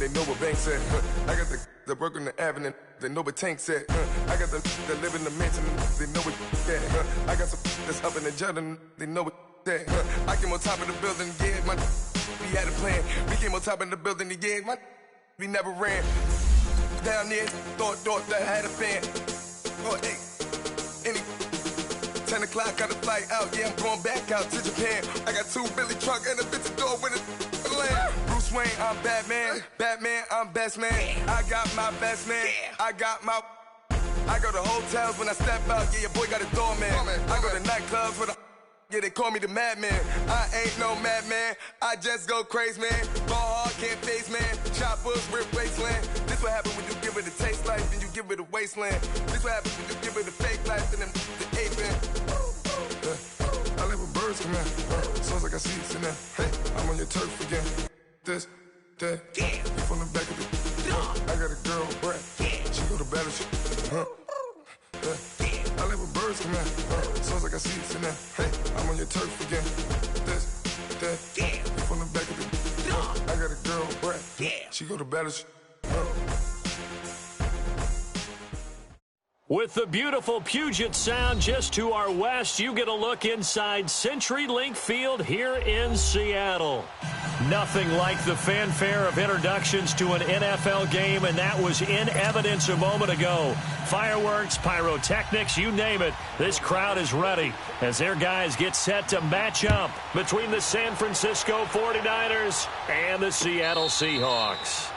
they know what Bank said. I got the work on the avenue, they know what Tank said. I got the that live in the mansion, they know what that. I got some that's up in the Jordan, they know what that. I came on top of the building, yeah, we had a plan. We came on top of the building, yeah, we never ran. Down there, thought that I had a fan. Oh, hey, 10 o'clock, got a flight out, yeah, I'm going back out to Japan. I got 2 Billy truck and a bitch door with a land. Bruce Wayne, I'm Batman. Batman, I'm best man. I got my best man. I go to hotels when I step out, yeah, your boy got a doorman. I go to nightclubs with yeah, they call me the madman. I ain't no madman, I just go crazy, man. Ball hard, can't face, man. Choppers, rip wasteland. This what happen when you give it a taste life, then you give it a wasteland. This what happens when you give it a fake life, and then the ape man. I live with birds come in. Sounds like I see it in there. Hey, I'm on your turf again. This, that, you from the back of the I got a girl, Brad. She go to battle shit. I live with birds come in. Sounds like I see it in there. Hey, I'm on your turf again. This, that, you from the back of the I got a girl, Brad. She go to battle shit. With the beautiful Puget Sound just to our west, you get a look inside CenturyLink Field here in Seattle. Nothing like the fanfare of introductions to an NFL game, and that was in evidence a moment ago. Fireworks, pyrotechnics, you name it. This crowd is ready as their guys get set to match up between the San Francisco 49ers and the Seattle Seahawks.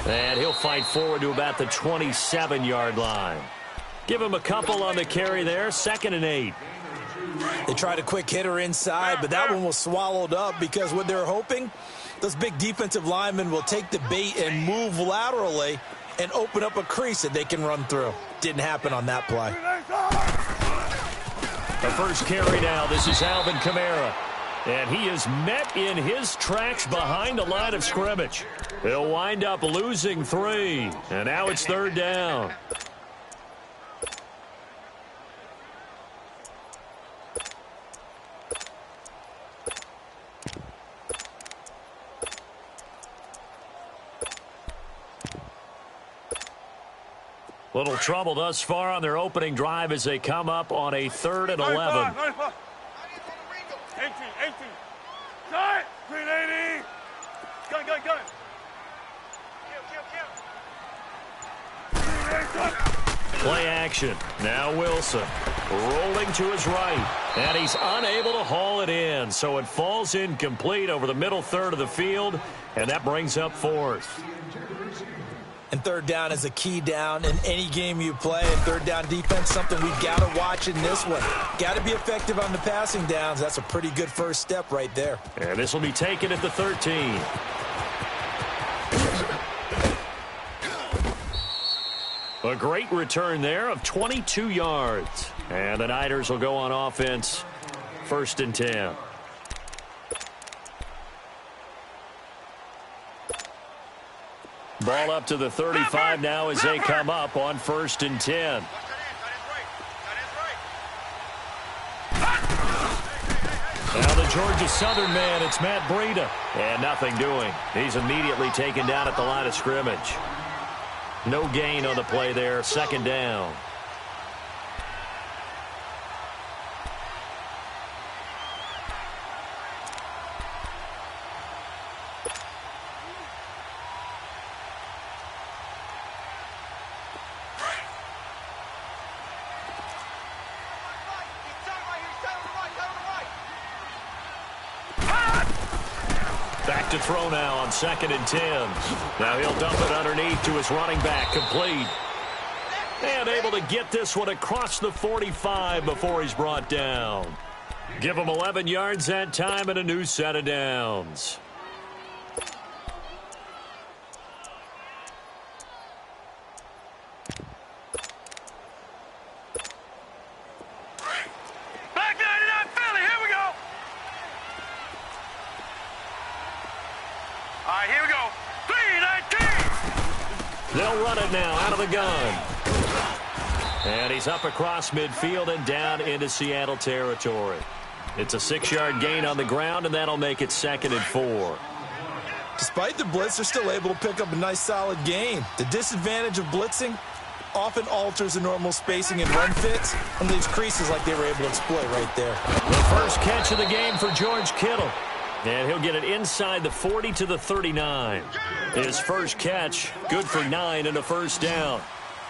And he'll fight forward to about the 27-yard line. Give him a couple on the carry there, 2nd and 8. They tried a quick hitter inside, but that one was swallowed up because what they're hoping, those big defensive linemen will take the bait and move laterally and open up a crease that they can run through. Didn't happen on that play. The first carry now, this is Alvin Kamara. And he is met in his tracks behind the line of scrimmage. He'll wind up losing 3. And now it's 3rd down. Little trouble thus far on their opening drive as they come up on a 3rd and 11. 18. Cut! 380! Gun! Play action. Now Wilson rolling to his right. And he's unable to haul it in. So it falls incomplete over the middle third of the field. And that brings up 4th. And 3rd down is a key down in any game you play. And 3rd down defense, something we've got to watch in this one. Got to be effective on the passing downs. That's a pretty good first step right there. And this will be taken at the 13. A great return there of 22 yards. And the Niners will go on offense, 1st and 10. Ball up to the 35 now as they come up on 1st and 10. Now the Georgia Southern man, it's Matt Breida. And nothing doing. He's immediately taken down at the line of scrimmage. No gain on the play there, 2nd down. Back to throw now on 2nd and 10. Now he'll dump it underneath to his running back, complete. And able to get this one across the 45 before he's brought down. Give him 11 yards that time and a new set of downs. They'll run it now out of the gun. And he's up across midfield and down into Seattle territory. It's a 6-yard gain on the ground, and that'll make it 2nd and 4. Despite the blitz, they're still able to pick up a nice, solid gain. The disadvantage of blitzing often alters the normal spacing and run fits and leaves creases like they were able to exploit right there. The first catch of the game for George Kittle. And he'll get it inside the 40 to the 39. His first catch, good for 9 and a first down.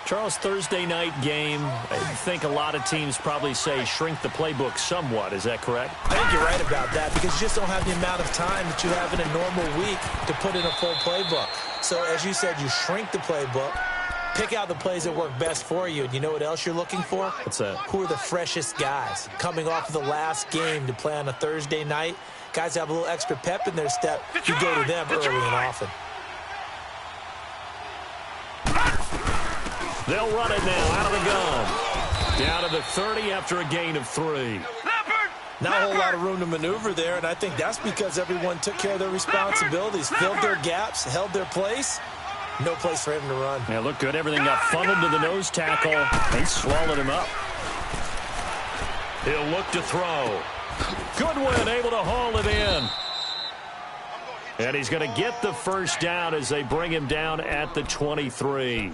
Charles, Thursday night game, I think a lot of teams probably say shrink the playbook somewhat. Is that correct? I think you're right about that because you just don't have the amount of time that you have in a normal week to put in a full playbook. So, as you said, you shrink the playbook, pick out the plays that work best for you. And you know what else you're looking for? What's that? Who are the freshest guys coming off of the last game to play on a Thursday night? Guys have a little extra pep in their step. You go to them early and often. They'll run it now out of the gun. Down to the 30 after a gain of 3. Not a whole lot of room to maneuver there, and I think that's because everyone took care of their responsibilities, filled their gaps, held their place. No place for him to run. Yeah, looked good. Everything got funneled to the nose tackle. They swallowed him up. He'll look to throw. Goodwin able to haul it in. And he's going to get the first down as they bring him down at the 23.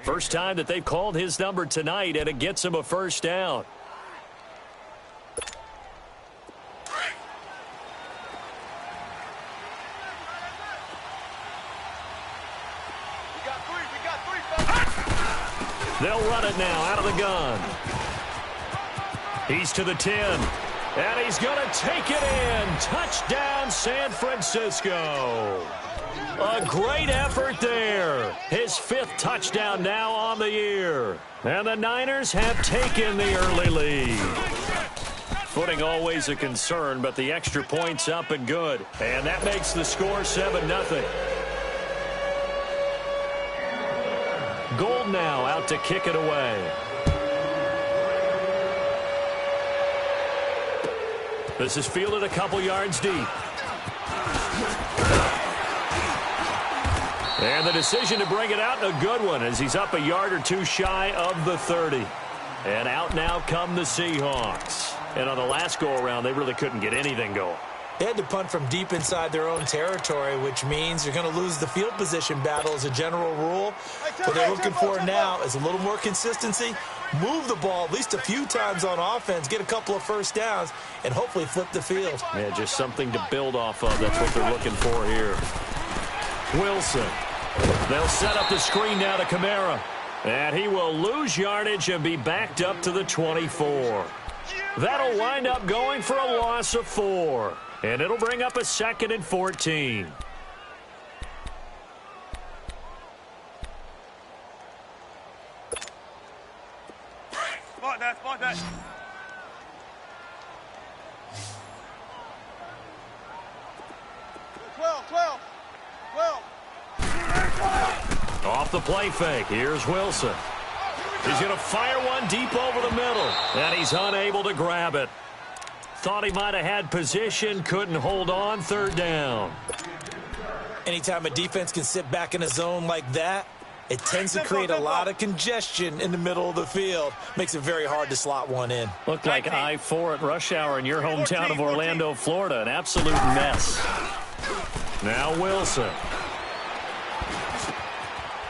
First time that they've called his number tonight, and it gets him a first down. They'll run it now out of the gun. He's to the 10. And he's going to take it in. Touchdown, San Francisco. A great effort there. His 5th touchdown now on the year. And the Niners have taken the early lead. Footing always a concern, but the extra point's up and good. And that makes the score 7-0. Gold now out to kick it away. This is fielded a couple yards deep. And the decision to bring it out, a good one, as he's up a yard or two shy of the 30. And out now come the Seahawks. And on the last go-around, they really couldn't get anything going. They had to punt from deep inside their own territory, which means you're going to lose the field position battle as a general rule. What they're looking for now is a little more consistency, move the ball at least a few times on offense, get a couple of first downs, and hopefully flip the field. Yeah, just something to build off of. That's what they're looking for here. Wilson. They'll set up the screen now to Kamara. And he will lose yardage and be backed up to the 24. That'll wind up going for a loss of 4. And it'll bring up a 2nd and 14. Spot that, spot that. Off the play fake. Here's Wilson. He's going to fire one deep over the middle. And he's unable to grab it. Thought he might have had position, couldn't hold on, 3rd down. Anytime a defense can sit back in a zone like that, it tends to create a lot of congestion in the middle of the field. Makes it very hard to slot one in. Looked like I-4 at rush hour in your hometown of Orlando, Florida. An absolute mess. Now Wilson.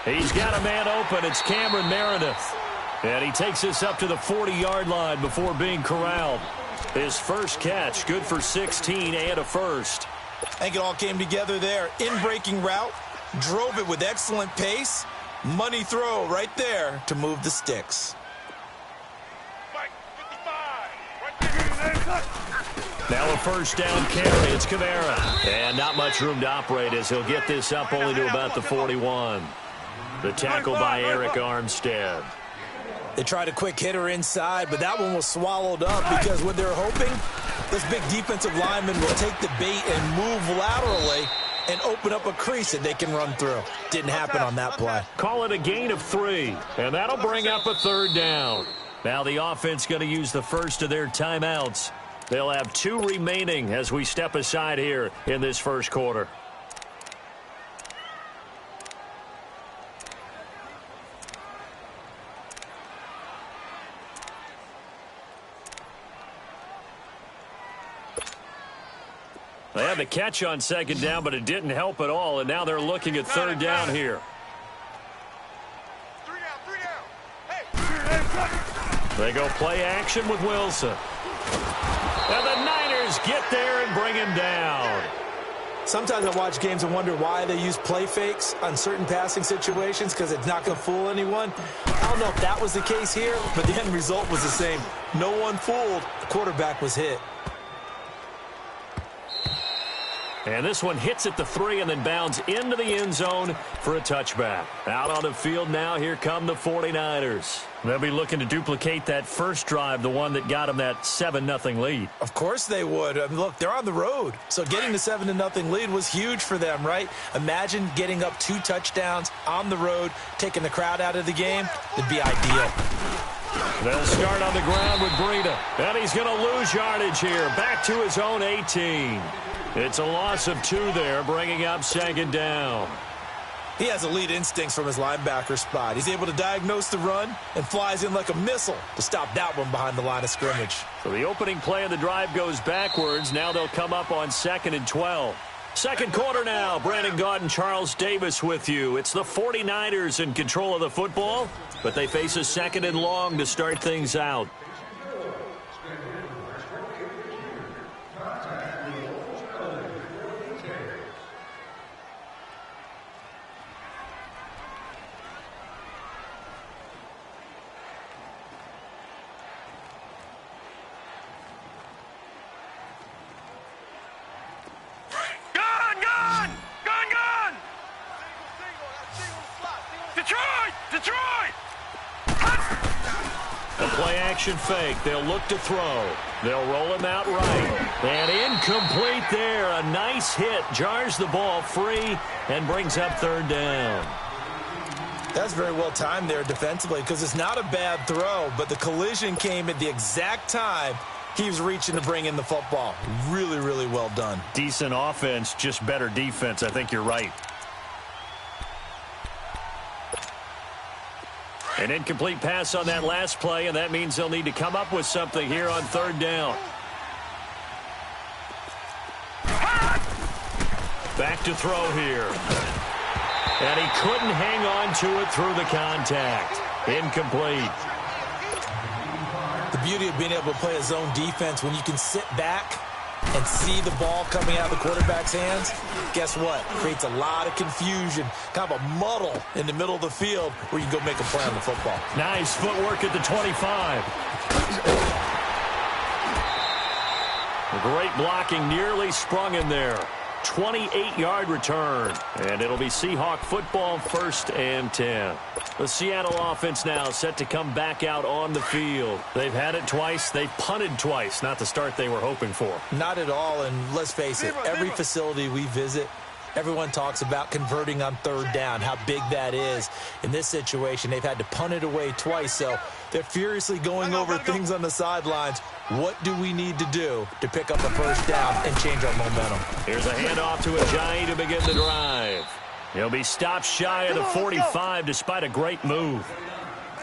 He's got a man open. It's Cameron Meredith. And he takes this up to the 40-yard line before being corralled. His first catch, good for 16 and a first. I think it all came together there. In-breaking route, drove it with excellent pace. Money throw right there to move the sticks. Now a first down carry. It's Kamara. And not much room to operate as he'll get this up only to about the 41. The tackle by Eric Armstead. They tried a quick hitter inside, but that one was swallowed up because what they're hoping, this big defensive lineman will take the bait and move laterally and open up a crease that they can run through. Didn't happen on that play. Call it a gain of 3, and that'll bring up a 3rd down. Now the offense going to use the first of their timeouts. They'll have 2 remaining as we step aside here in this first quarter. They had the catch on second down, but it didn't help at all, and now they're looking at third down here. Three down. Hey. They go play action with Wilson. And the Niners get there and bring him down. Sometimes I watch games and wonder why they use play fakes on certain passing situations because it's not going to fool anyone. I don't know if that was the case here, but the end result was the same. No one fooled. The quarterback was hit. And this one hits at the 3 and then bounds into the end zone for a touchback. Out on the field now, here come the 49ers. They'll be looking to duplicate that first drive, the one that got them that 7-0 lead. Of course they would. I mean, look, they're on the road. So getting the 7-0 lead was huge for them, right? Imagine getting up 2 touchdowns on the road, taking the crowd out of the game. It'd be ideal. They'll start on the ground with Breida. And he's going to lose yardage here. Back to his own 18. It's a loss of 2 there, bringing up second down. He has elite instincts from his linebacker spot. He's able to diagnose the run and flies in like a missile to stop that one behind the line of scrimmage. So the opening play of the drive goes backwards. Now they'll come up on 2nd and 12. Second quarter now. Brandon Gaudin and Charles Davis with you. It's the 49ers in control of the football, but they face a 2nd and long to start things out. Fake. They'll look to throw. They'll roll him out right. And incomplete there. A nice hit. Jars the ball free and brings up third down. That's very well timed there defensively because it's not a bad throw, but the collision came at the exact time he was reaching to bring in the football. Really, really well done. Decent offense, just better defense. I think you're right. An incomplete pass on that last play, and that means they'll need to come up with something here on third down. Back to throw here. And he couldn't hang on to it through the contact. Incomplete. The beauty of being able to play a zone defense when you can sit back and see the ball coming out of the quarterback's hands, guess what? Creates a lot of confusion, kind of a muddle in the middle of the field where you can go make a play on the football. Nice footwork at the 25. Great blocking, nearly sprung in there. 28-yard return, and it'll be Seahawk football, 1st and 10. The Seattle offense now set to come back out on the field. They've had it twice. They've punted twice. Not the start they were hoping for. Not at all, and let's face it, every facility we visit, everyone talks about converting on third down, how big that is. In this situation, they've had to punt it away twice, so they're furiously going over things on the sidelines. What do we need to do to pick up a first down and change our momentum? Here's a handoff to Ajayi to begin the drive. He'll be stopped shy of the 45 despite a great move.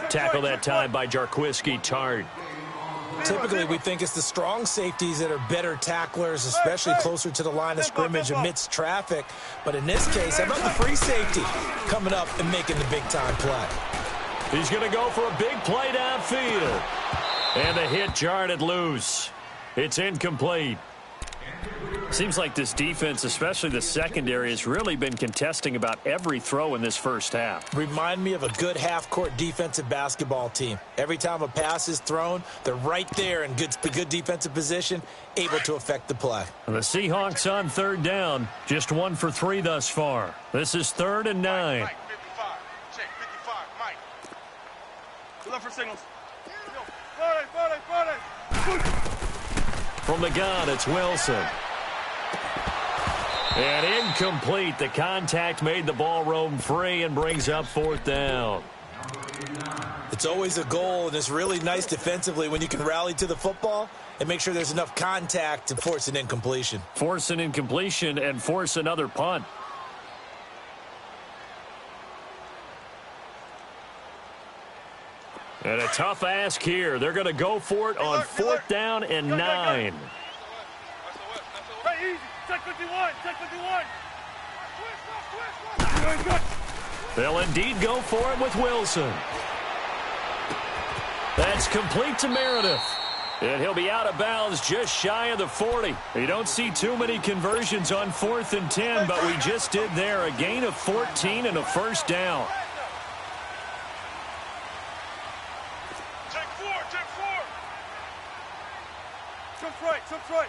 Tackle that time by Jarquiski Tart. Typically, we think it's the strong safeties that are better tacklers, especially closer to the line of scrimmage amidst traffic. But in this case, how about the free safety coming up and making the big-time play? He's going to go for a big play downfield. And the hit jarred it loose. It's incomplete. Seems like this defense, especially the secondary, has really been contesting about every throw in this first half. Remind me of a good half-court defensive basketball team. Every time a pass is thrown, they're right there in good defensive position, able to affect the play. The Seahawks on third down, just 1 for 3 thus far. This is 3rd and 9. Mike, 55. Check, 55. Mike. Good luck for signals. From the gun, it's Wilson. And incomplete. The contact made the ball roam free and brings up 4th down. It's always a goal, and it's really nice defensively when you can rally to the football and make sure there's enough contact to force an incompletion. Force an incompletion and force another punt. And a tough ask here. They're going to go for it on 4th down and 9. Hey, easy. Check 51. Check 51. They'll indeed go for it with Wilson. That's complete to Meredith. And he'll be out of bounds just shy of the 40. You don't see too many conversions on 4th and 10, but we just did there. A gain of 14 and a first down. Check 4. Check 4. Jump right. Jump right.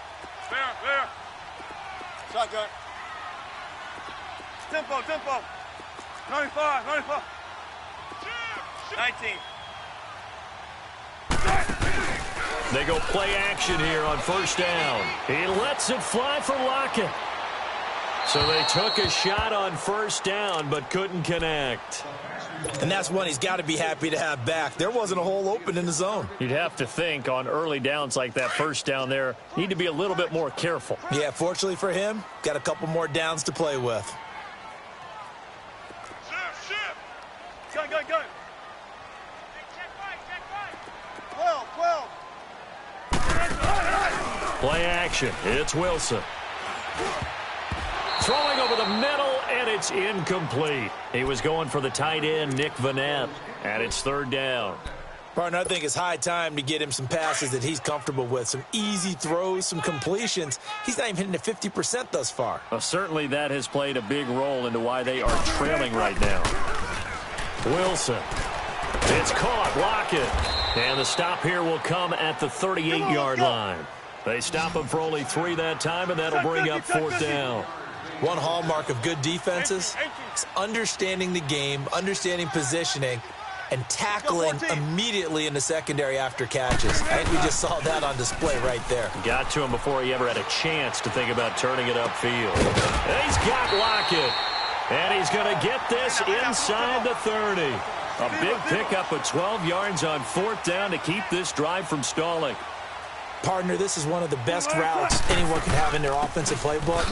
There. Shotgun. Tempo. 95. 19. They go play action here on first down. He lets it fly for Lockett. So they took a shot on first down but couldn't connect. And that's one he's got to be happy to have back. There wasn't a hole open in the zone. You'd have to think on early downs like that first down there, need to be a little bit more careful. Yeah, fortunately for him, got a couple more downs to play with. Shift. Go. Check right. 12. Play action. It's Wilson. Throwing over the middle, and it's incomplete. He was going for the tight end, Nick Vanette, and it's third down. Partner, I think it's high time to get him some passes that he's comfortable with. Some easy throws, some completions. He's not even hitting the 50% thus far. Well, certainly that has played a big role into why they are trailing right now. Wilson. It's caught. Lockett. And the stop here will come at the 38-yard line. They stop him for only 3 that time, and that'll bring up fourth down. One hallmark of good defenses is understanding the game, understanding positioning, and tackling immediately in the secondary after catches. I think we just saw that on display right there. Got to him before he ever had a chance to think about turning it upfield. And he's got Lockett. And he's going to get this inside the 30. A big pickup of 12 yards on fourth down to keep this drive from stalling. Partner, this is one of the best routes anyone can have in their offensive playbook.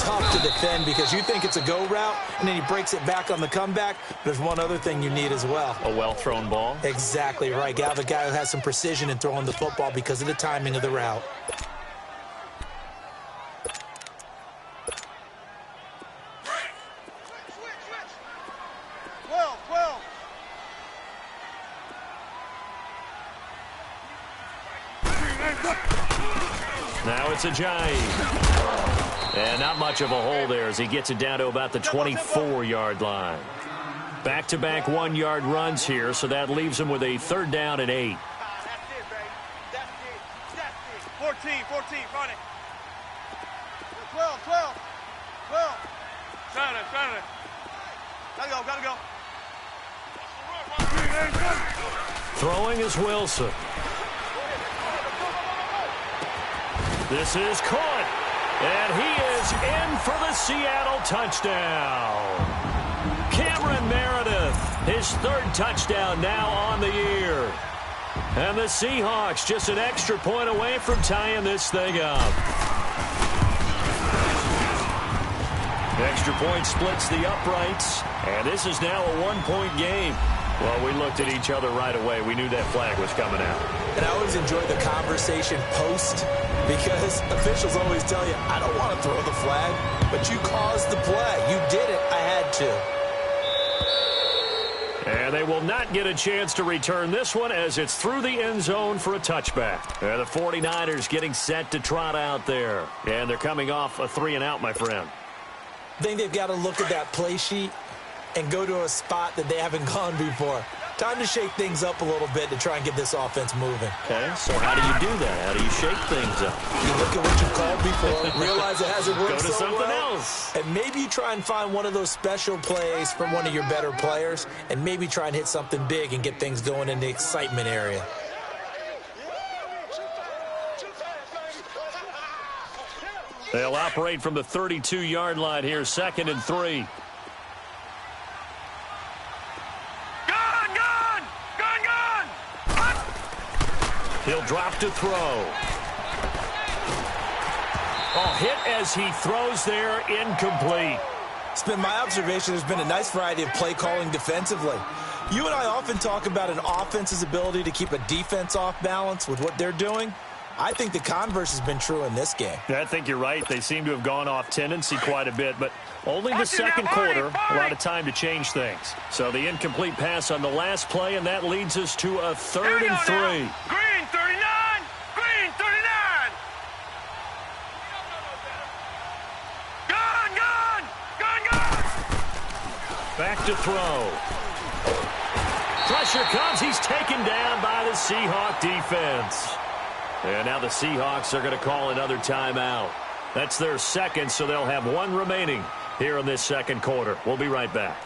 Tough to defend because you think it's a go route, and then he breaks it back on the comeback. There's one other thing you need as well. A well-thrown ball? Exactly right. You have a guy who has some precision in throwing the football because of the timing of the route. Now it's a jive. And not much of a hole there as he gets it down to about the 24-yard line. Back-to-back 1-yard runs here, so that leaves him with a third down and 8. That's it, baby. That's it. 14, run it. 12. Saturday. Gotta go. Throwing is Wilson. This is caught, and he is in for the Seattle touchdown. Cameron Meredith, his third touchdown now on the year. And the Seahawks just an extra point away from tying this thing up. Extra point splits the uprights, and this is now a one-point game. Well, we looked at each other right away. We knew that flag was coming out. And I always enjoy the conversation post because officials always tell you, I don't want to throw the flag, but you caused the play. You did it. I had to. And they will not get a chance to return this one as it's through the end zone for a touchback. And the 49ers getting set to trot out there. And they're coming off a 3-and-out, my friend. I think they've got to look at that play sheet and go to a spot that they haven't gone before. Time to shake things up a little bit to try and get this offense moving. Okay, so how do you do that? How do you shake things up? You look at what you've called before, realize it hasn't worked Go to so something well, else. and maybe you try and find one of those special plays from one of your better players, and maybe try and hit something big and get things going in the excitement area. They'll operate from the 32-yard line here, 2nd and 3. He'll drop to throw. Oh, hit as he throws there, incomplete. It's been my observation there's been a nice variety of play calling defensively. You and I often talk about an offense's ability to keep a defense off balance with what they're doing. I think the converse has been true in this game. I think you're right. They seem to have gone off tendency quite a bit, but only the second quarter, a lot of time to change things. So the incomplete pass on the last play, and that leads us to a 3rd and 3. Green 39! Green 39! Gun, gun! Gun, gun! Back to throw. Pressure comes. He's taken down by the Seahawk defense. And now the Seahawks are going to call another timeout. That's their second, so they'll have one remaining here in this second quarter. We'll be right back.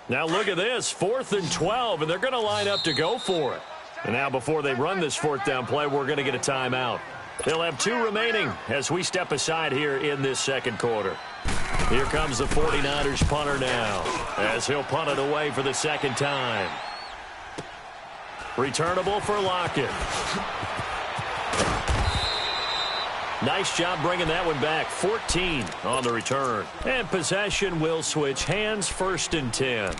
Now look at this, 4th and 12, and they're going to line up to go for it. And now before they run this 4th down play, we're going to get a timeout. They'll have 2 remaining as we step aside here in this second quarter. Here comes the 49ers punter now as he'll punt it away for the second time. Returnable for Lockett. Nice job bringing that one back. 14 on the return. And possession will switch hands, 1st and 10.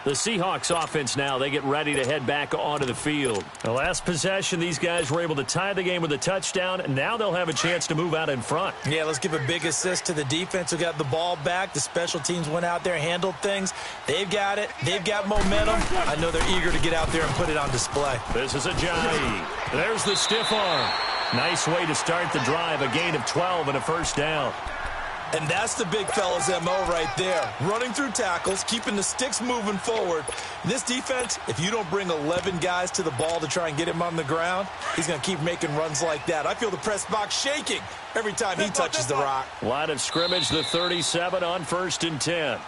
The Seahawks offense now, they get ready to head back onto the field. The last possession, these guys were able to tie the game with a touchdown, and now they'll have a chance to move out in front. Yeah, let's give a big assist to the defense who got the ball back. The special teams went out there, handled things. They've got it. They've got momentum. I know they're eager to get out there and put it on display. This is Ajayi. There's the stiff arm. Nice way to start the drive, a gain of 12 and a 1st down. And that's the big fella's MO right there. Running through tackles, keeping the sticks moving forward. This defense, if you don't bring 11 guys to the ball to try and get him on the ground, he's going to keep making runs like that. I feel the press box shaking every time he touches the rock. Line of scrimmage, the 37 on 1st and 10.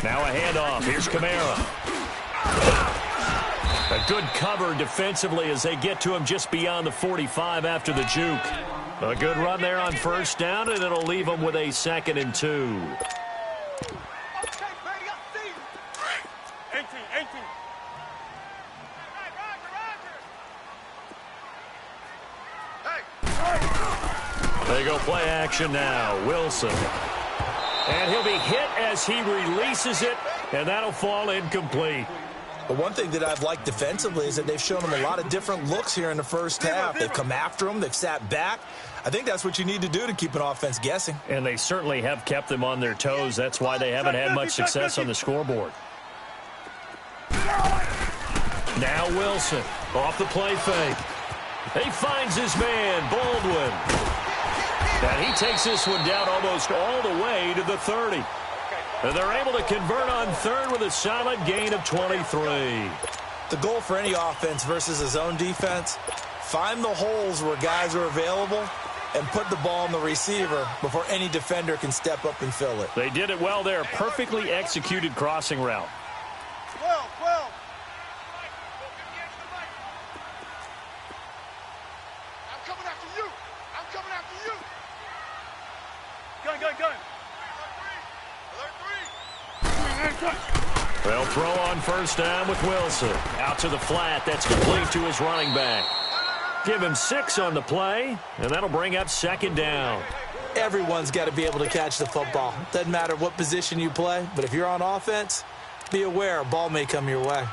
Now a handoff. Here's Kamara. A good cover defensively as they get to him just beyond the 45 after the juke. A good run there on 1st down, and it'll leave them with a 2nd and 2. They go play action now. Wilson. And he'll be hit as he releases it, and that'll fall incomplete. But one thing that I've liked defensively is that they've shown him a lot of different looks here in the first half. They've come after him. They've sat back. I think that's what you need to do to keep an offense guessing. And they certainly have kept them on their toes. That's why they haven't had much success on the scoreboard. Now Wilson off the play fake. He finds his man, Baldwin. And he takes this one down almost all the way to the 30. And they're able to convert on 3rd with a solid gain of 23. The goal for any offense versus a zone defense, find the holes where guys are available and put the ball on the receiver before any defender can step up and fill it. They did it well there. Perfectly executed crossing route. 12. I'm coming after you. Gun. They'll throw on 1st down with Wilson. Out to the flat. That's complete to his running back. Give him 6 on the play, and that'll bring up 2nd down. Everyone's got to be able to catch the football. Doesn't matter what position you play, but if you're on offense, be aware a ball may come your way.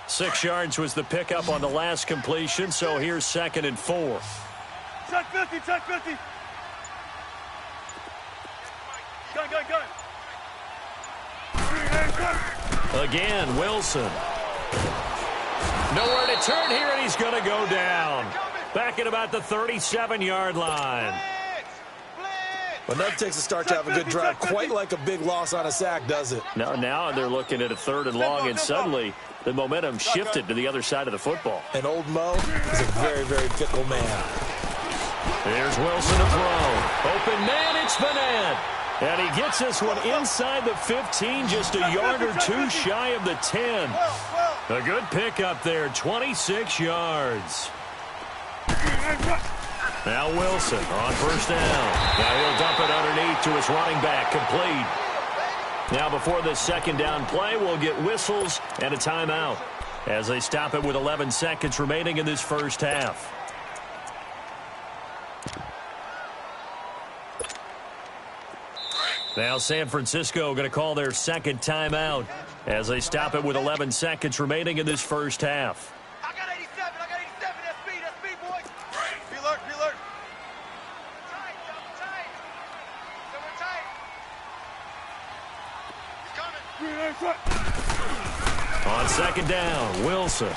Six yards was the pickup on the last completion, so here's 2nd and 4. Check 50. Gun. Again, Wilson. Nowhere to turn here, and he's going to go down. Back at about the 37-yard line. Well, that takes a start to have a good drive, quite like a big loss on a sack, does it? Now they're looking at a 3rd and long, and suddenly the momentum shifted to the other side of the football. And old Mo is a very, very fickle man. Here's Wilson to throw. Open man, it's Vanette. And he gets this one inside the 15, just a yard or two shy of the 10. A good pickup there, 26 yards. Now Wilson on 1st down. Now he'll dump it underneath to his running back, complete. Now before this 2nd down play, we'll get whistles and a timeout as they stop it with 11 seconds remaining in this first half. Now San Francisco going to call their 2nd timeout as they stop it with 11 seconds remaining in this first half. I got 87. I got 87. That's speed, boys. Be alert. Be alert. Tight. He's coming. On 2nd down, Wilson.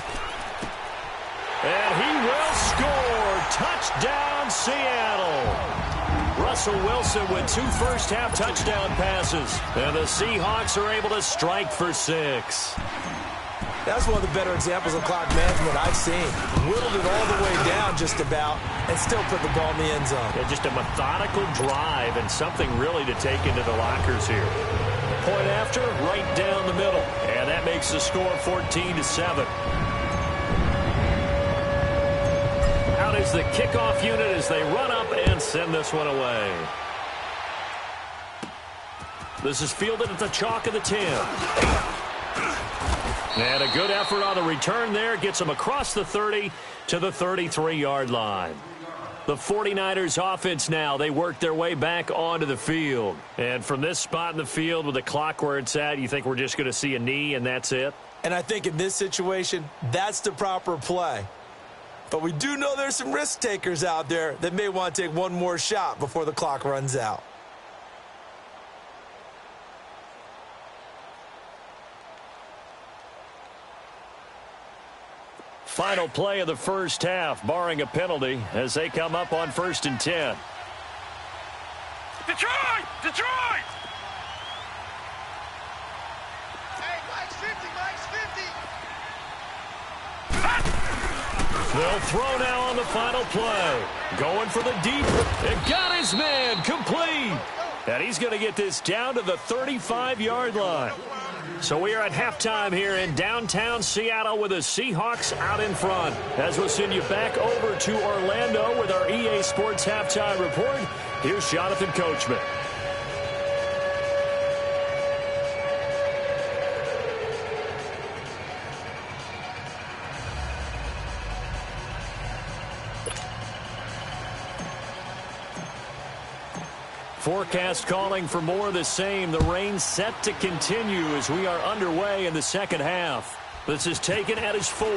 And he will score. Touchdown, Seattle. Russell Wilson with 2 first-half touchdown passes. And the Seahawks are able to strike for 6. That's one of the better examples of clock management I've seen. Whittled it all the way down just about and still put the ball in the end zone. Yeah, just a methodical drive and something really to take into the lockers here. Point after, right down the middle. And that makes the score 14-7. Out is the kickoff unit as they run up and send this one away. This is fielded at the chalk of the 10. And a good effort on the return there. Gets them across the 30 to the 33-yard line. The 49ers offense now, they work their way back onto the field. And from this spot in the field with the clock where it's at, you think we're just going to see a knee and that's it? And I think in this situation, that's the proper play. But we do know there's some risk takers out there that may want to take one more shot before the clock runs out. Final play of the first half, barring a penalty, as they come up on 1st and 10. Detroit! Hey, Mike's 50. They'll throw now on the final play. Going for the deep. It got his man complete. And he's going to get this down to the 35-yard line. So we are at halftime here in downtown Seattle with the Seahawks out in front. As we'll send you back over to Orlando with our EA Sports Halftime Report, here's Jonathan Coachman. Forecast calling for more of the same. The rain set to continue as we are underway in the second half. This is taken at his 4.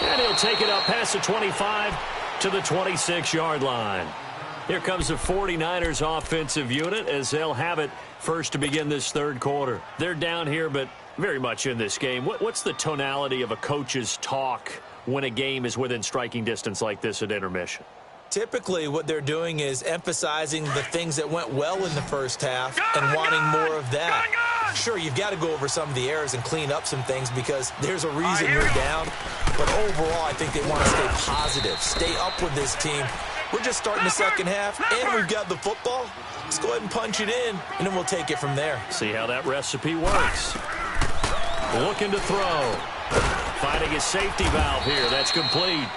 And he'll take it up past the 25 to the 26-yard line. Here comes the 49ers offensive unit as they'll have it first to begin this third quarter. They're down here, but very much in this game. What's the tonality of a coach's talk when a game is within striking distance like this at intermission? Typically, what they're doing is emphasizing the things that went well in the first half and wanting more of that. Sure, you've got to go over some of the errors and clean up some things because there's a reason you're down. But overall, I think they want to stay positive, stay up with this team. We're just starting the second half, and we've got the football. Let's go ahead and punch it in, and then we'll take it from there. See how that recipe works. Looking to throw. Finding his safety valve here. That's complete.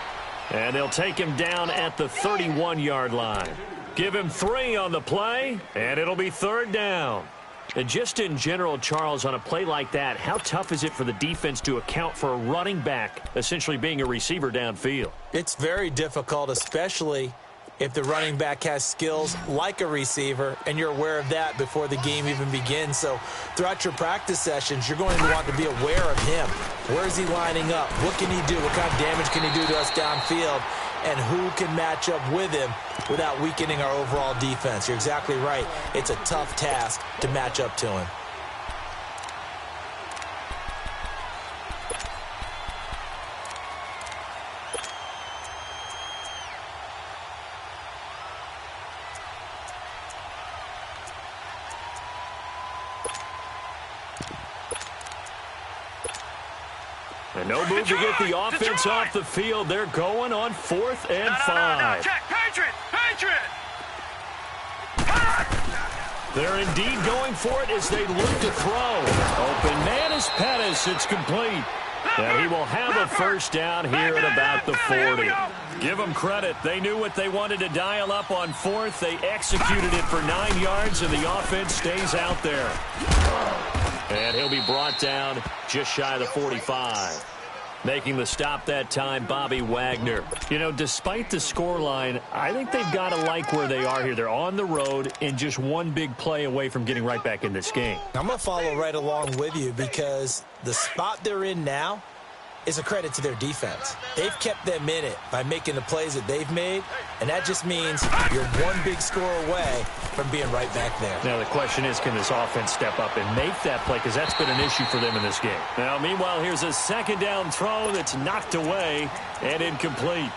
And they'll take him down at the 31-yard line. Give him 3 on the play, and it'll be 3rd down. And just in general, Charles, on a play like that, how tough is it for the defense to account for a running back essentially being a receiver downfield? It's very difficult, especially if the running back has skills like a receiver, and you're aware of that before the game even begins. So throughout your practice sessions, you're going to want to be aware of him. Where is he lining up? What can he do? What kind of damage can he do to us downfield? And who can match up with him without weakening our overall defense? You're exactly right. It's a tough task to match up to him. And no move to get the offense off the field. They're going on 4th and 5. Check. Patriot! They're indeed going for it as they look to throw. Open man is Pettis. It's complete. And he will have a first down here at about the 40. Give them credit. They knew what they wanted to dial up on 4th. They executed it for 9 yards, and the offense stays out there. And he'll be brought down just shy of the 45. Making the stop that time, Bobby Wagner. You know, despite the scoreline, I think they've got to like where they are here. They're on the road and just one big play away from getting right back in this game. I'm going to follow right along with you because the spot they're in now is a credit to their defense. They've kept them in it by making the plays that they've made, and that just means you're one big score away from being right back there. Now, the question is, can this offense step up and make that play? Because that's been an issue for them in this game. Now, meanwhile, here's a second down throw that's knocked away and incomplete.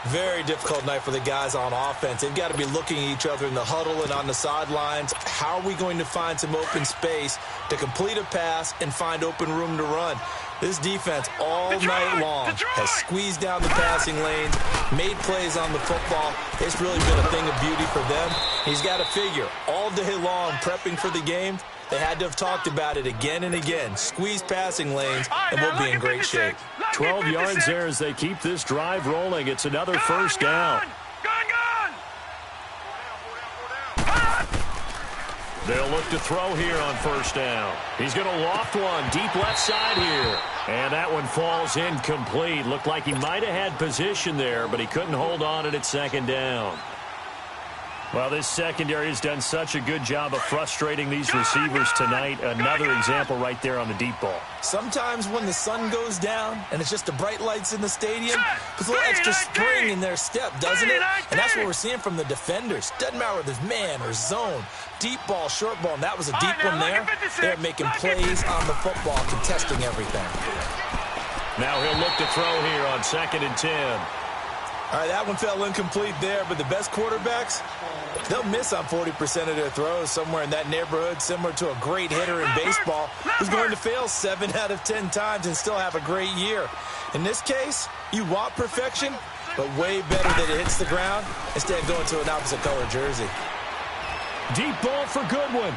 Very difficult night for the guys on offense. They've got to be looking at each other in the huddle and on the sidelines. How are we going to find some open space to complete a pass and find open room to run? This defense all night long has squeezed down the passing lanes, made plays on the football. It's really been a thing of beauty for them. He's got to figure all day long prepping for the game. They had to have talked about it again and again. Squeeze passing lanes, and we'll be in great shape. 12 yards there as they keep this drive rolling. It's another first down. They'll look to throw here on first down. He's going to loft one deep left side here. And that one falls incomplete. Looked like he might have had position there, but he couldn't hold on at second down. Well, this secondary has done such a good job of frustrating these receivers tonight. Another example right there on the deep ball. Sometimes when the sun goes down and it's just the bright lights in the stadium, puts a little extra spring in their step, doesn't it? And that's what we're seeing from the defenders. Doesn't matter whether it's man or zone, deep ball, short ball, and that was a deep one there. They're making plays on the football, contesting everything. Now he'll look to throw here on 2nd and 10. All right, that one fell incomplete there, but the best quarterbacks, they'll miss on 40% of their throws, somewhere in that neighborhood, similar to a great hitter in baseball who's going to fail 7 out of 10 times and still have a great year. In this case, you want perfection, but way better that it hits the ground instead of going to an opposite color jersey. Deep ball for Goodwin.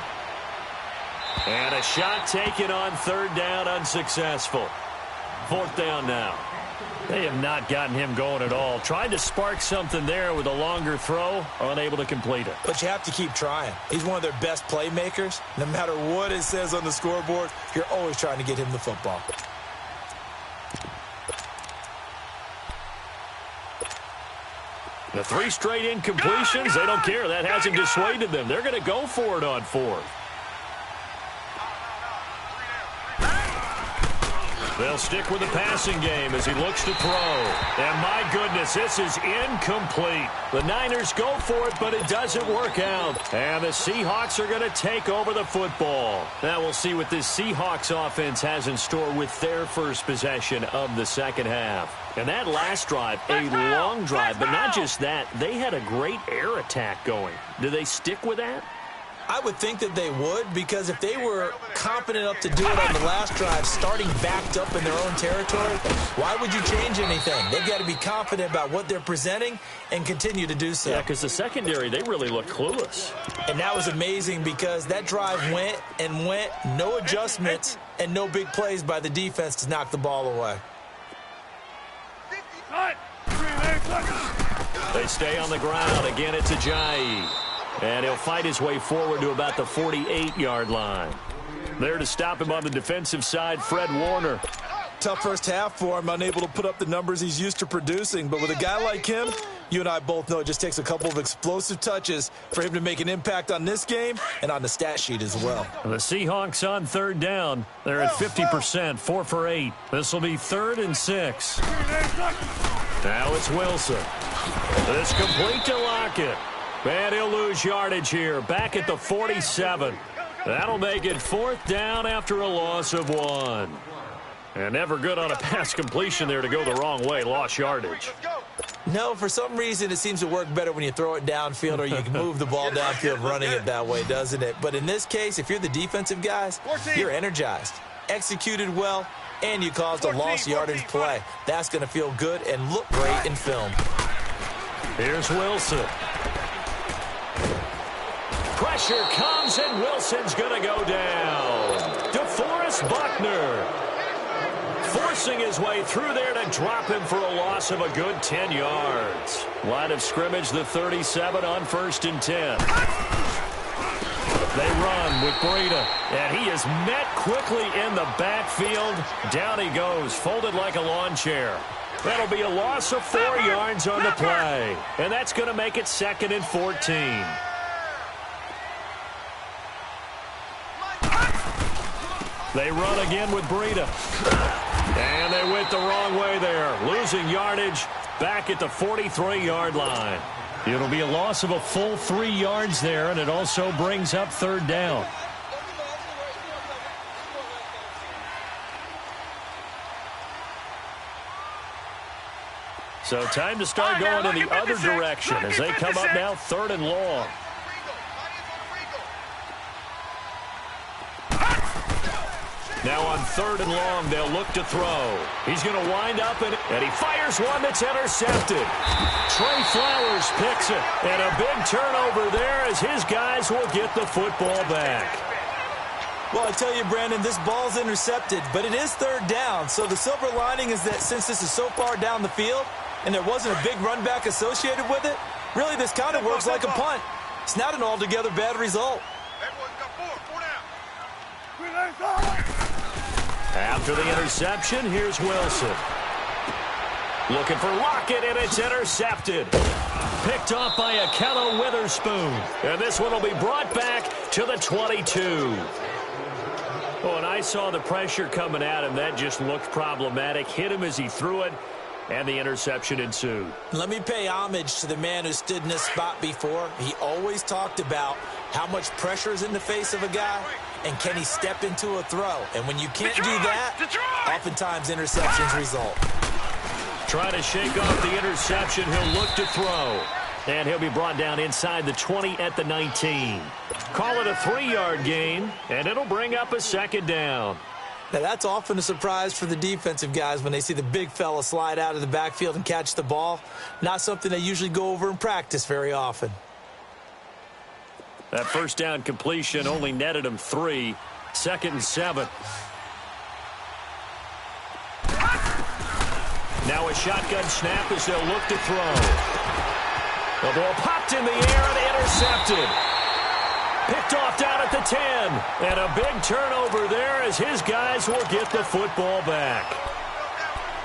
And a shot taken on 3rd down, unsuccessful. 4th down now. They have not gotten him going at all. Tried to spark something there with a longer throw, unable to complete it. But you have to keep trying. He's one of their best playmakers. No matter what it says on the scoreboard, you're always trying to get him the football. The 3 straight incompletions, they don't care. That hasn't dissuaded them. They're going to go for it on 4th. They'll stick with the passing game as he looks to throw. And my goodness, this is incomplete. The Niners go for it, but it doesn't work out. And the Seahawks are going to take over the football. Now we'll see what this Seahawks offense has in store with their first possession of the second half. And that last drive, a long drive, but not just that. They had a great air attack going. Do they stick with that? I would think that they would, because if they were confident enough to do it on the last drive, starting backed up in their own territory, why would you change anything? They've got to be confident about what they're presenting and continue to do so. Yeah, because the secondary, they really look clueless. And that was amazing because that drive went and went, no adjustments and no big plays by the defense to knock the ball away. They stay on the ground. Again, it's Ajayi. And he'll fight his way forward to about the 48-yard line. There to stop him on the defensive side, Fred Warner. Tough first half for him, unable to put up the numbers he's used to producing. But with a guy like him, you and I both know it just takes a couple of explosive touches for him to make an impact on this game and on the stat sheet as well. And the Seahawks on 3rd down. They're at 50%, 4 for 8. This will be 3rd and 6. Now it's Wilson. This complete to Lockett. And he'll lose yardage here, back at the 47. That'll make it 4th down after a loss of 1. And never good on a pass completion there to go the wrong way, lost yardage. No, for some reason it seems to work better when you throw it downfield or you can move the ball downfield running it that way, doesn't it? But in this case, if you're the defensive guys, you're energized. executed well, and you caused a lost yardage play. That's going to feel good and look great in film. Here's Wilson. Pressure comes, and Wilson's going to go down. DeForest Buckner forcing his way through there to drop him for a loss of a good 10 yards. Line of scrimmage, the 37 on 1st and 10. They run with Breida, and he is met quickly in the backfield. Down he goes, folded like a lawn chair. That'll be a loss of 4 yards on the play, and that's going to make it 2nd and 14. They run again with Breida. And they went the wrong way there, losing yardage back at the 43-yard line. It'll be a loss of a full 3 yards there, and it also brings up 3rd down. So time to start going in the other direction as they come up now 3rd and long. Now on 3rd and long, they'll look to throw. He's going to wind up, and he fires one that's intercepted. Trey Flowers picks it, and a big turnover there as his guys will get the football back. Well, I tell you, Brandon, this ball's intercepted, but it is 3rd down. So the silver lining is that since this is so far down the field and there wasn't a big run back associated with it, really this kind of works like a punt. It's not an altogether bad result. After the interception, here's Wilson. Looking for Lockett, and it's intercepted. Picked off by Akello Witherspoon. And this one will be brought back to the 22. Oh, and I saw the pressure coming at him. That just looked problematic. Hit him as he threw it, and the interception ensued. Let me pay homage to the man who stood in this spot before. He always talked about how much pressure is in the face of a guy, and can he step into a throw? And when you can't do that, oftentimes interceptions result. Trying to shake off the interception. He'll look to throw. And he'll be brought down inside the 20 at the 19. Call it a 3-yard gain, and it'll bring up a 2nd down. Now, that's often a surprise for the defensive guys when they see the big fella slide out of the backfield and catch the ball. Not something they usually go over in practice very often. That 1st down completion only netted him 3. 2nd and 7. Now a shotgun snap as they'll look to throw. The ball popped in the air and intercepted. Picked off down at the 10. And a big turnover there as his guys will get the football back.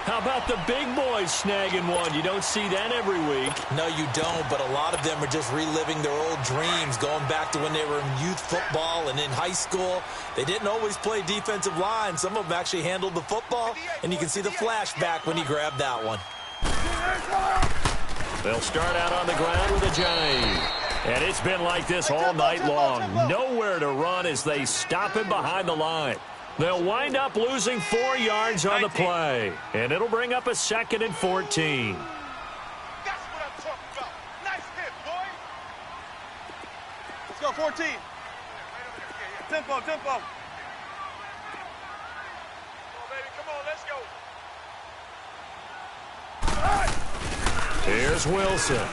How about the big boys snagging one? You don't see that every week. No, you don't, but a lot of them are just reliving their old dreams, going back to when they were in youth football and in high school. They didn't always play defensive line. Some of them actually handled the football, and you can see the flashback when he grabbed that one. They'll start out on the ground with a jive. And it's been like this all night long. Nowhere to run as they stop him behind the line. They'll wind up losing 4 yards on the play. And it'll bring up a 2nd and 14. That's what I'm talking about. Nice hit, boy. Let's go, 14. Tempo, tempo. Come on, baby. Come on, let's go. Here's Wilson.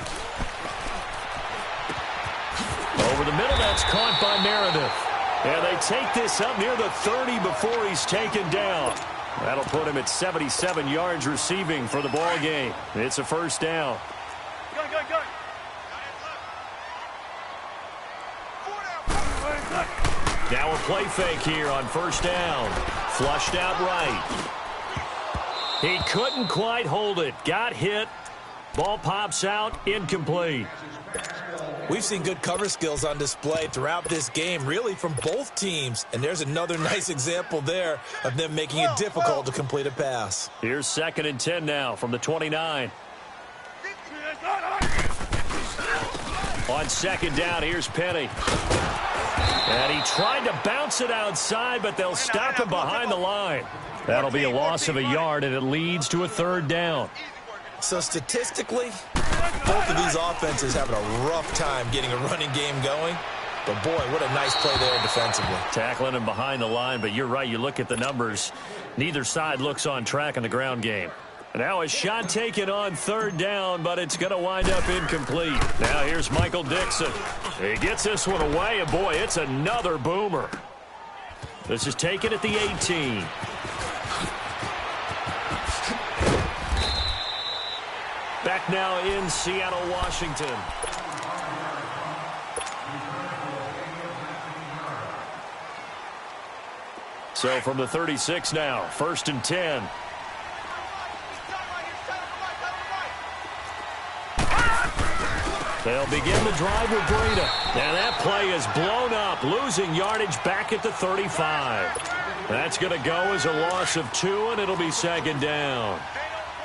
Over the middle, that's caught by Meredith. And they take this up near the 30 before he's taken down. That'll put him at 77 yards receiving for the ball game. It's a 1st down. Go. Now a play fake here on 1st down. Flushed out right. He couldn't quite hold it. Got hit. Ball pops out. Incomplete. We've seen good cover skills on display throughout this game, really from both teams. And there's another nice example there of them making it difficult to complete a pass. Here's 2nd and 10 now from the 29. On 2nd down, here's Penny. And he tried to bounce it outside, but they'll stop him behind the line. That'll be a loss of a yard, and it leads to a 3rd down. So statistically, both of these offenses having a rough time getting a running game going. But, boy, what a nice play there defensively. Tackling him behind the line, but you're right. You look at the numbers. Neither side looks on track in the ground game. Now a shot taken on third down, but it's going to wind up incomplete. Now here's Michael Dixon. He gets this one away, and, boy, it's another boomer. This is taken at the 18. Back now in Seattle, Washington. So from the 36 now, 1st and 10. They'll begin the drive with Breida. And that play is blown up, losing yardage back at the 35. That's going to go as a loss of 2, and it'll be 2nd down.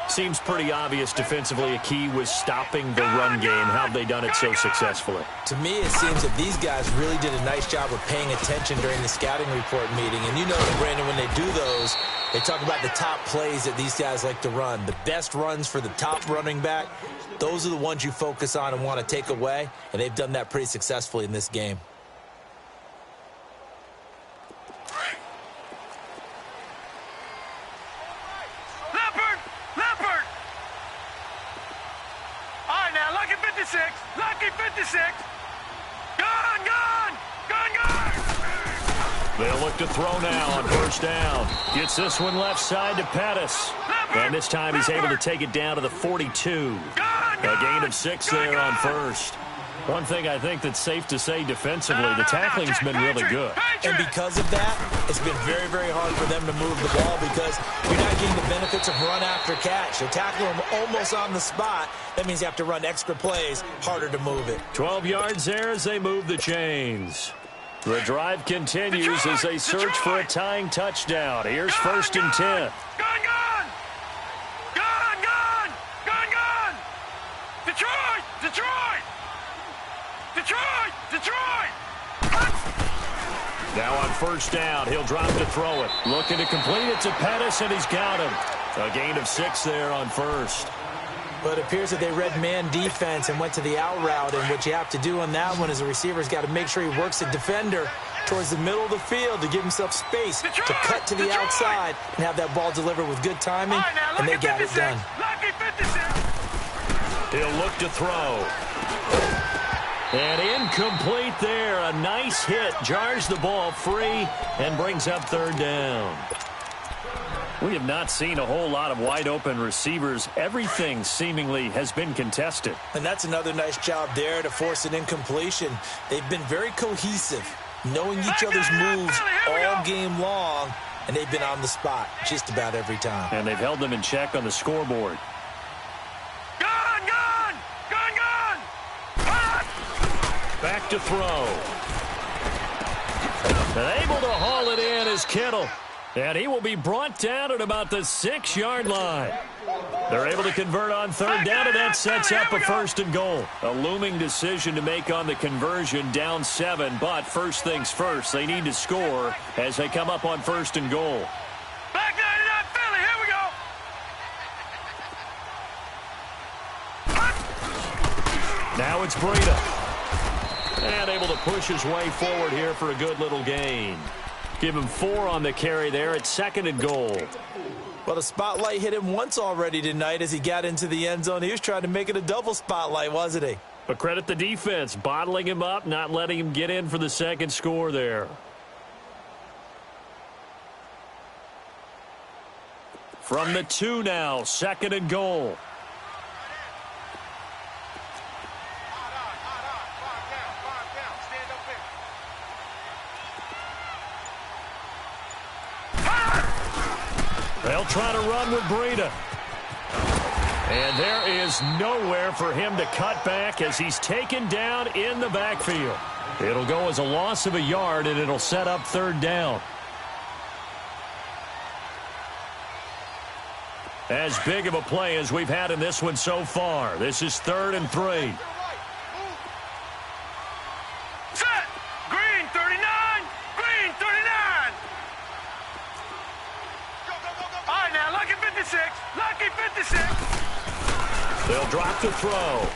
Seems pretty obvious defensively a key was stopping the run game. How have they done it so successfully? To me, it seems that these guys really did a nice job of paying attention during the scouting report meeting. And you know, Brandon, when they do those, they talk about the top plays that these guys like to run. The best runs for the top running back, those are the ones you focus on and want to take away. And they've done that pretty successfully in this game. Lucky 56. Gone. They'll look to throw now on 1st down. Gets this one left side to Pettis. And this time he's able to take it down to the 42. A gain of 6 there on 1st. One thing I think that's safe to say defensively, the tackling's been really good. And because of that, it's been very, very hard for them to move the ball because you're not getting the benefits of run after catch. You're tackling them almost on the spot. That means you have to run extra plays, harder to move it. 12 yards there as they move the chains. The drive continues as they search for a tying touchdown. Here's 1st and 10. Gone. Detroit. Now on 1st down, he'll drop to throw it. Looking to complete it to Pettis, and he's got him. A gain of 6 there on 1st. But it appears that they read man defense and went to the out route, and what you have to do on that one is the receiver's got to make sure he works the defender towards the middle of the field to give himself space to cut to the outside and have that ball delivered with good timing, and they got it done. He'll look to throw. And incomplete there. A nice hit. Jars the ball free and brings up 3rd down. We have not seen a whole lot of wide-open receivers. Everything seemingly has been contested. And that's another nice job there to force an incompletion. They've been very cohesive, knowing each other's moves all game long, and they've been on the spot just about every time. And they've held them in check on the scoreboard. Back to throw. And able to haul it in is Kittle. And he will be brought down at about the 6-yard line. They're able to convert on 3rd down, and that sets up a 1st and goal. A looming decision to make on the conversion, down 7. But first things first, they need to score as they come up on 1st and goal. Back 99 Philly, here we go. Now it's Breida. And able to push his way forward here for a good little gain. Give him 4 on the carry there at 2nd and goal. Well, the spotlight hit him once already tonight as he got into the end zone. He was trying to make it a double spotlight, wasn't he? But credit the defense, bottling him up, not letting him get in for the 2nd score there. From the 2 now, 2nd and goal. They'll try to run with Breida. And there is nowhere for him to cut back as he's taken down in the backfield. It'll go as a loss of a yard, and it'll set up 3rd down. As big of a play as we've had in this one so far. This is 3rd and 3. Set. Green 39. Green 39. All right, now, lucky 56. Lucky 56. They'll drop to throw.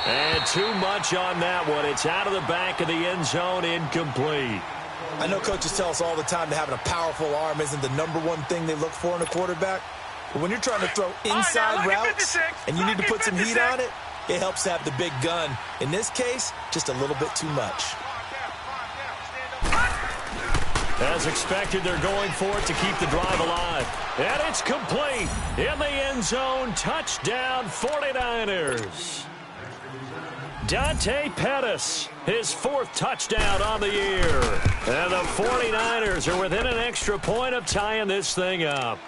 And too much on that one. It's out of the back of the end zone, incomplete. I know coaches tell us all the time that having a powerful arm isn't the #1 thing they look for in a quarterback. But when you're trying to throw inside routes and you need to put some heat on it, it helps to have the big gun. In this case, just a little bit too much. As expected, they're going for it to keep the drive alive. And it's complete. In the end zone, touchdown 49ers. Dante Pettis, his 4th touchdown on the year. And the 49ers are within an extra point of tying this thing up.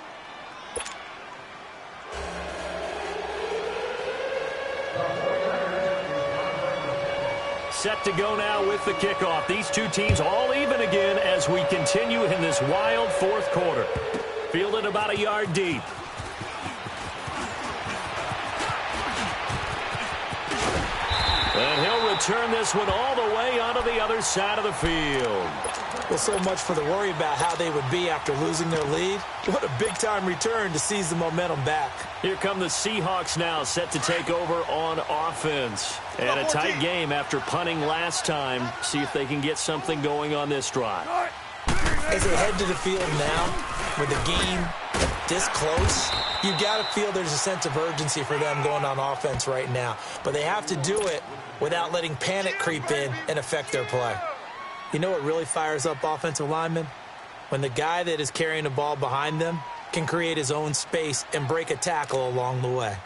Set to go now with the kickoff. These two teams all even again as we continue in this wild 4th quarter. Fielded about a yard deep. And he'll return this one all the way onto the other side of the field. Well, so much for the worry about how they would be after losing their lead. What a big-time return to seize the momentum back. Here come the Seahawks now, set to take over on offense. And a tight game after punting last time. See if they can get something going on this drive. As they head to the field now, with the game this close, you got to feel there's a sense of urgency for them going on offense right now. But they have to do it without letting panic creep in and affect their play. You know what really fires up offensive linemen? When the guy that is carrying the ball behind them can create his own space and break a tackle along the way.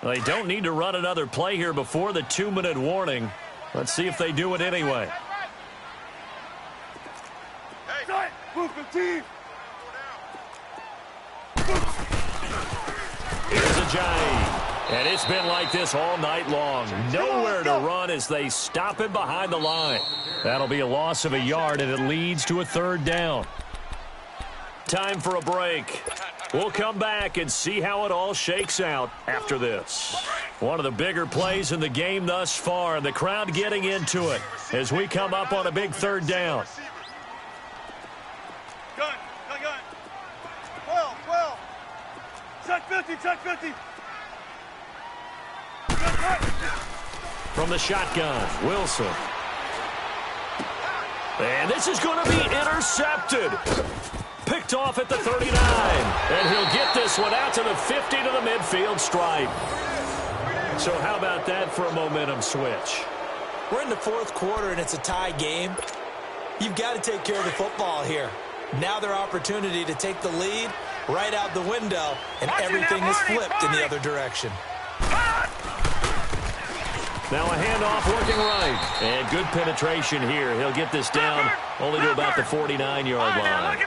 Well, they don't need to run another play here before the 2-minute warning. Let's see if they do it anyway. Here's Ajayi. And it's been like this all night long. Nowhere to run as they stop him behind the line. That'll be a loss of a yard, and it leads to a 3rd down. Time for a break. We'll come back and see how it all shakes out after this. One of the bigger plays in the game thus far, and the crowd getting into it as we come up on a big 3rd down. Gun. 12. Check 50. From the shotgun, Wilson. And this is going to be intercepted. Picked off at the 39. And he'll get this one out to the 50 to the midfield stripe. So how about that for a momentum switch? We're in the 4th quarter, and it's a tie game. You've got to take care of the football here. Now their opportunity to take the lead right out the window, and everything is flipped in the other direction. Now a handoff working right. And good penetration here. He'll get this down only to about the 49-yard line.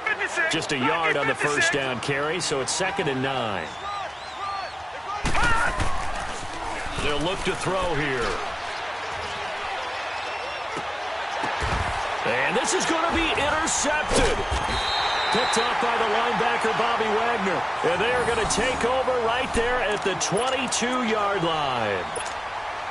Just a yard on the 1st down carry, so it's 2nd and 9. They'll look to throw here. And this is going to be intercepted. Picked off by the linebacker, Bobby Wagner. And they are going to take over right there at the 22-yard line.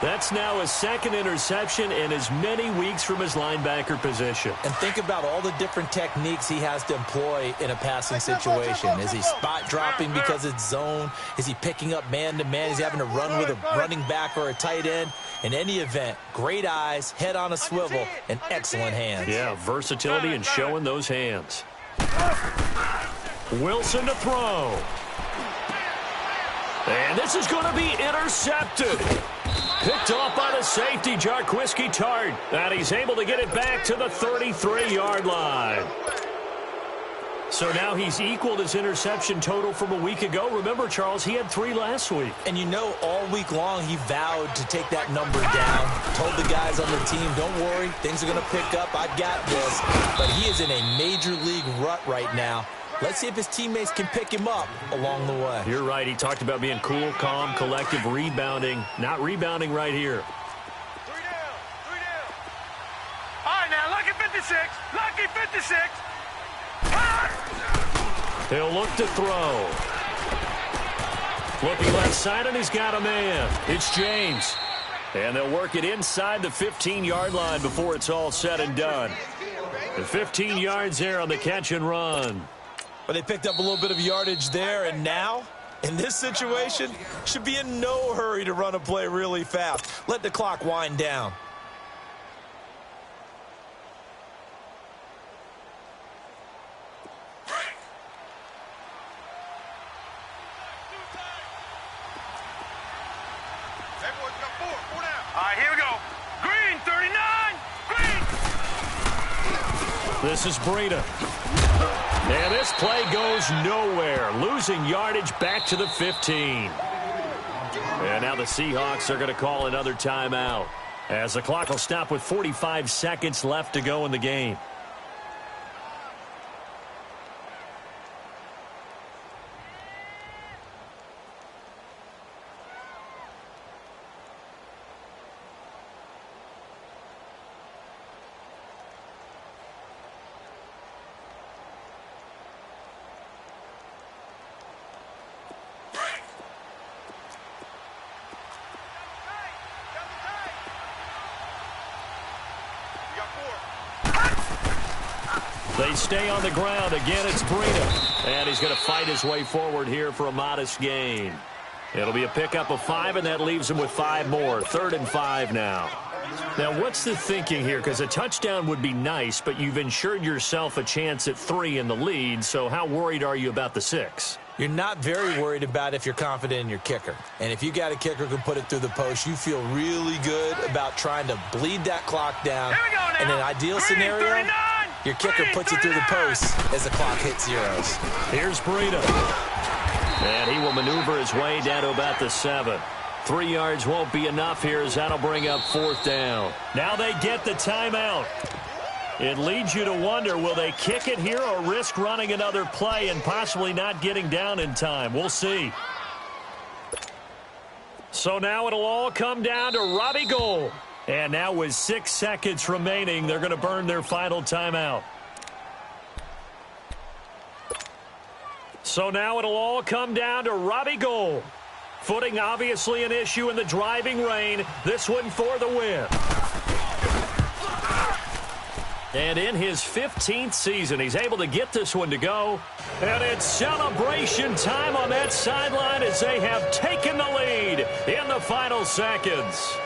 That's now his 2nd interception in as many weeks from his linebacker position. And think about all the different techniques he has to employ in a passing situation. Is he spot dropping because it's zone? Is he picking up man-to-man? Is he having to run with a running back or a tight end? In any event, great eyes, head on a swivel, and excellent hands. Yeah, versatility and showing those hands. Wilson to throw. And this is going to be intercepted. Picked off by the safety, Jarquiski Tart. And he's able to get it back to the 33-yard line. So now he's equaled his interception total from a week ago. Remember, Charles, he had 3 last week. And you know, all week long he vowed to take that number down. Told the guys on the team, don't worry, things are going to pick up. I've got this. But he is in a major league rut right now. Let's see if his teammates can pick him up along the way. You're right. He talked about being cool, calm, collective, rebounding. Not rebounding right here. 3 down. All right, now, lucky 56. Lucky 56. He'll look to throw. Looking left side, and he's got a man. It's James. And they'll work it inside the 15-yard line before it's all said and done. The 15 yards there on the catch and run. But they picked up a little bit of yardage there, and now In this situation, should be in no hurry to run a play really fast. Let the clock wind down. All right, here we go. Green, 39. Green. This is Breida. And this play goes nowhere. Losing yardage back to the 15. And now the Seahawks are going to call another timeout, as the clock will stop with 45 seconds left to go in the game. They stay on the ground. Again, it's Breida. And he's going to fight his way forward here for a modest gain. It'll be a pickup of 5, and that leaves him with 5 more. 3rd and 5 now. Now, what's the thinking here? Because a touchdown would be nice, but you've ensured yourself a chance at 3 in the lead. So how worried are you about the 6? You're not very worried about if you're confident in your kicker. And if you got a kicker who can put it through the post, you feel really good about trying to bleed that clock down. Here we go now. In an ideal Green, scenario, 39. your kicker Green, puts it through the 39. post as the clock hits zeros. Here's Breida. And he will maneuver his way down to about the 7. 3 yards won't be enough here, as that'll bring up 4th down. Now they get the timeout. It leads you to wonder, will they kick it here or risk running another play and possibly not getting down in time? We'll see. So now it'll all come down to Robbie Gould. And now with 6 seconds remaining, they're going to burn their final timeout. So now it'll all come down to Robbie Gould. Footing obviously an issue in the driving rain. This one for the win. And in his 15th season, he's able to get this one to go. And it's celebration time on that sideline as they have taken the lead in the final seconds.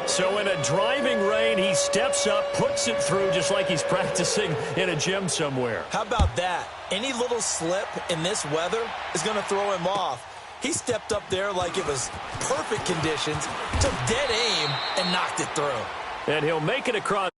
So in a driving rain, he steps up, puts it through just like he's practicing in a gym somewhere. How about that? Any little slip in this weather is going to throw him off. He stepped up there like it was perfect conditions, took dead aim, and knocked it through. And he'll make it across.